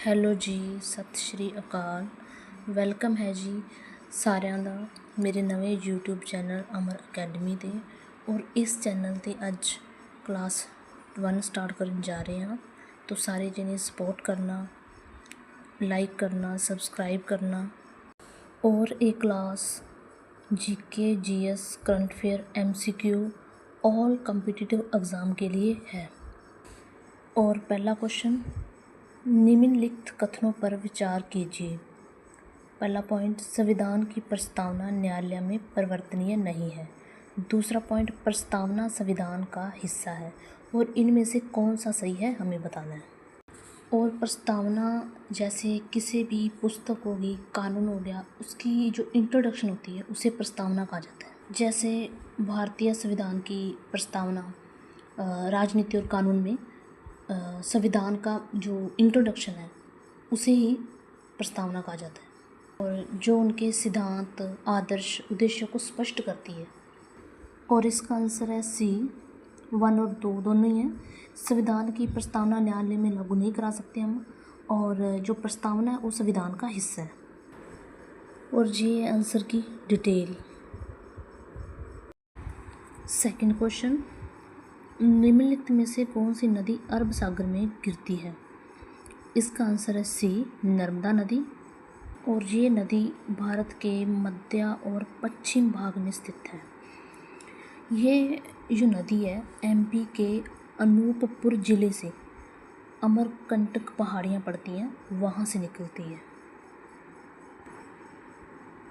Hello ਜੀ, ਸਤਿ ਸ਼੍ਰੀ ਅਕਾਲ। Welcome ਹੈ ਜੀ ਸਾਰਿਆਂ ਦਾ ਮੇਰੇ ਨਵੇਂ YouTube ਚੈਨਲ ਅਮਰ ਅਕੈਡਮੀ 'ਤੇ। ਔਰ ਇਸ ਚੈਨਲ 'ਤੇ ਅੱਜ ਕਲਾਸ 1 ਸਟਾਰਟ ਕਰਨ ਜਾ ਰਹੇ ਹਾਂ। ਤਾਂ ਸਾਰੇ ਜਣੇ ਸਪੋਰਟ ਕਰਨਾ, लाइक करना, सब्सक्राइब करना। और ये class GK, GS, current affair, MCQ all competitive exam के लिए है। और पहला क्वेश्चन, निम्नलिखित कथनों पर विचार कीजिए। पहला पॉइंट, संविधान की प्रस्तावना न्यायालय में परिवर्तनीय नहीं है। दूसरा पॉइंट, प्रस्तावना संविधान का हिस्सा है। और इनमें से कौन सा सही है हमें बताना है। और प्रस्तावना जैसे किसी भी पुस्तक होगी, कानून हो गया, उसकी जो इंट्रोडक्शन होती है उसे प्रस्तावना कहा जाता है। जैसे भारतीय संविधान की प्रस्तावना राजनीति और कानून में संविधान का जो इंट्रोडक्शन है उसे ही प्रस्तावना कहा जाता है, और जो उनके सिद्धांत, आदर्श, उद्देश्य को स्पष्ट करती है। और इसका आंसर है सी, 1 और 2 दोनों ही हैं। संविधान की प्रस्तावना न्यायालय में लागू नहीं करा सकते हम, और जो प्रस्तावना है वो संविधान का हिस्सा है। और ये आंसर की डिटेल। सेकंड क्वेश्चन, निम्नलिखित में से कौन सी नदी अरब सागर में गिरती है। इसका आंसर है सी, नर्मदा नदी। और ये नदी भारत के मध्य और पश्चिम भाग में स्थित है। ये जो नदी है MP के अनूपपुर ज़िले से, अमरकंटक पहाड़ियाँ पड़ती हैं, वहाँ से निकलती है।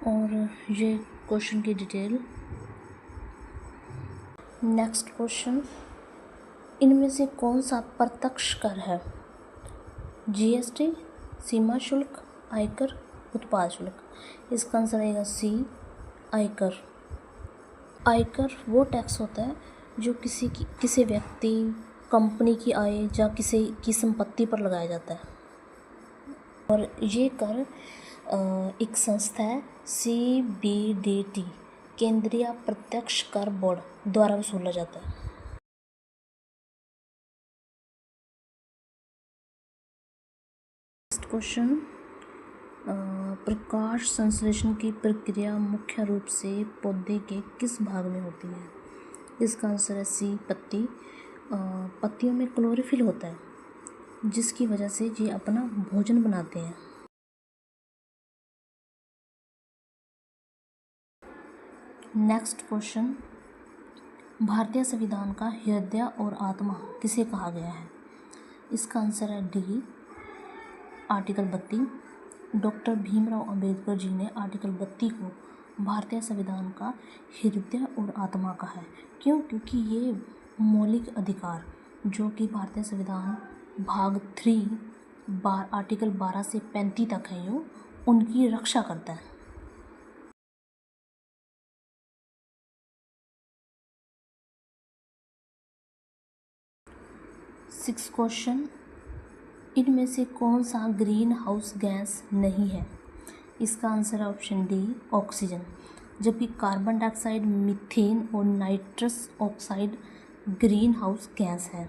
और ये क्वेश्चन की डिटेल। नेक्स्ट क्वेश्चन, इनमें से कौन सा प्रत्यक्ष कर है। GST, सीमा शुल्क, आयकर, उत्पाद शुल्क। इसका आंसर आएगा सी, आयकर। आयकर वो टैक्स होता है जो किसी व्यक्ति, कंपनी की आय या किसी की संपत्ति पर लगाया जाता है। और ये कर एक संस्था है CBDT, केंद्रीय प्रत्यक्ष कर बोर्ड द्वारा वसूला जाता है। नेक्स्ट क्वेश्चन, प्रकाश संश्लेषण की प्रक्रिया मुख्य रूप से पौधे के किस भाग में होती है। इसका आंसर है सी, पत्ती। पत्तियों में क्लोरोफिल होता है जिसकी वजह से ये अपना भोजन बनाते हैं। नेक्स्ट क्वेश्चन, भारतीय संविधान का हृदय और आत्मा किसे कहा गया है। इसका आंसर है D, article 32। Doctor Bhimrao Ambedkar ji ने आर्टिकल 32 को भारतीय संविधान का हृदय और आत्मा कहा है। क्यों? क्योंकि ये मौलिक अधिकार जो कि भारतीय संविधान भाग 3 आर्टिकल 12 से 35 तक है, यो उनकी रक्षा करता है। सिक्स क्वेश्चन, इनमें से कौन सा ग्रीन हाउस गैस नहीं है। इसका आंसर है ऑप्शन डी, ऑक्सीजन। जबकि कार्बन डाइऑक्साइड, मीथेन और nitrous oxide green house gas है।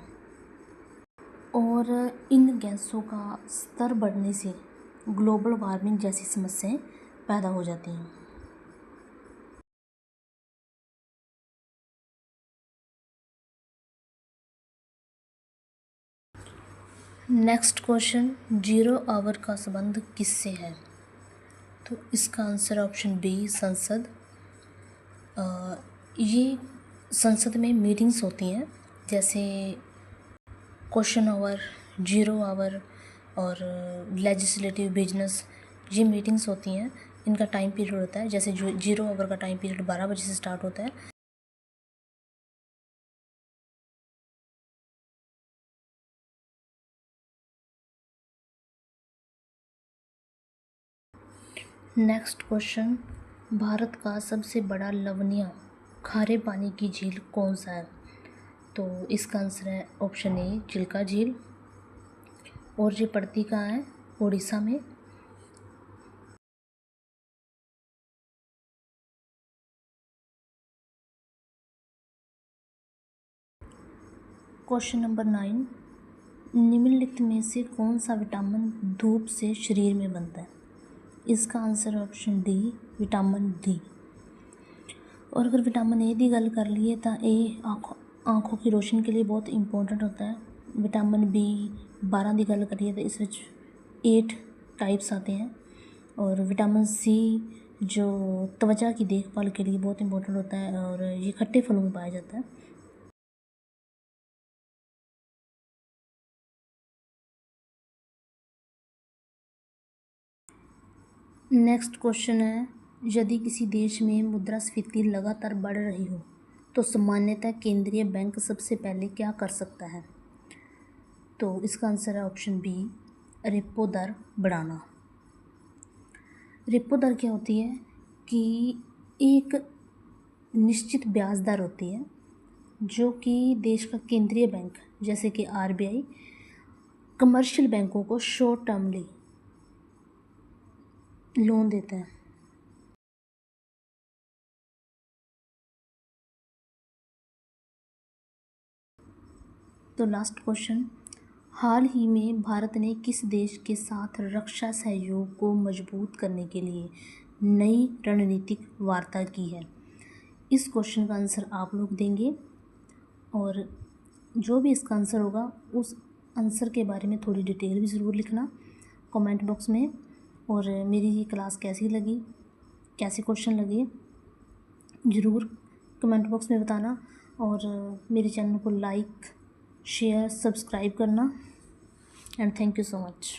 और इन गैसों का स्तर बढ़ने से ग्लोबल वार्मिंग जैसी समस्याएं पैदा हो जाती हैं। नेक्स्ट क्वेश्चन, 0 आवर का संबंध किससे है। तो इसका आंसर ऑप्शन बी, संसद। ये संसद में मीटिंग्स होती हैं, जैसे क्वेश्चन आवर, 0 आवर और लेजिस्लेटिव बिजनेस, ये मीटिंग्स होती हैं। इनका टाइम पीरियड होता है, जैसे जो 0 आवर का टाइम पीरियड 12 बजे से स्टार्ट होता है। नेक्स्ट क्वेश्चन, भारत का सबसे बड़ा लवणीय खारे पानी की झील कौन सा है। तो इसका आंसर है ऑप्शन ए, चिल्का झील। और ये पड़ती कहाँ है, उड़ीसा में। क्वेश्चन नंबर 9, निम्नलिखित में से कौन सा विटामिन धूप से शरीर में बनता है? इसका आंसर है ऑप्शन डी, विटामिन डी। और अगर विटामिन ए की गल कर लीए तो ए आँखों की रोशनी के लिए बहुत इंपॉर्टेंट होता है। विटामिन बी 12 की गल करिए तो इस 8 टाइप्स आते हैं। और विटामिन सी जो त्वचा की देखभाल के लिए बहुत इंपॉर्टेंट होता है और ये खट्टे फलों में पाया जाता है। नेक्स्ट क्वेश्चन है, यदि किसी देश में मुद्रास्फीति लगातार बढ़ रही हो तो सामान्यतः केंद्रीय बैंक सबसे पहले क्या कर सकता है? तो इसका आंसर है ऑप्शन बी, रेपो दर बढ़ाना। रेपो दर क्या होती है कि एक निश्चित ब्याज दर होती है जो कि देश का केंद्रीय बैंक जैसे कि आरबीआई कमर्शियल बैंकों को शॉर्ट टर्मली लोन देता है। तो लास्ट क्वेश्चन, हाल ही में भारत ने किस देश के साथ रक्षा सहयोग को मजबूत करने के लिए नई रणनीतिक वार्ता की है? इस क्वेश्चन का आंसर आप लोग देंगे और जो भी इसका आंसर होगा उस आंसर के बारे में थोड़ी डिटेल भी ज़रूर लिखना कमेंट बॉक्स में। और मेरी ये क्लास कैसी लगी, कैसे क्वेश्चन लगे, ज़रूर कमेंट बॉक्स में बताना। और मेरे चैनल को लाइक शेयर सब्सक्राइब करना। And thank you so much.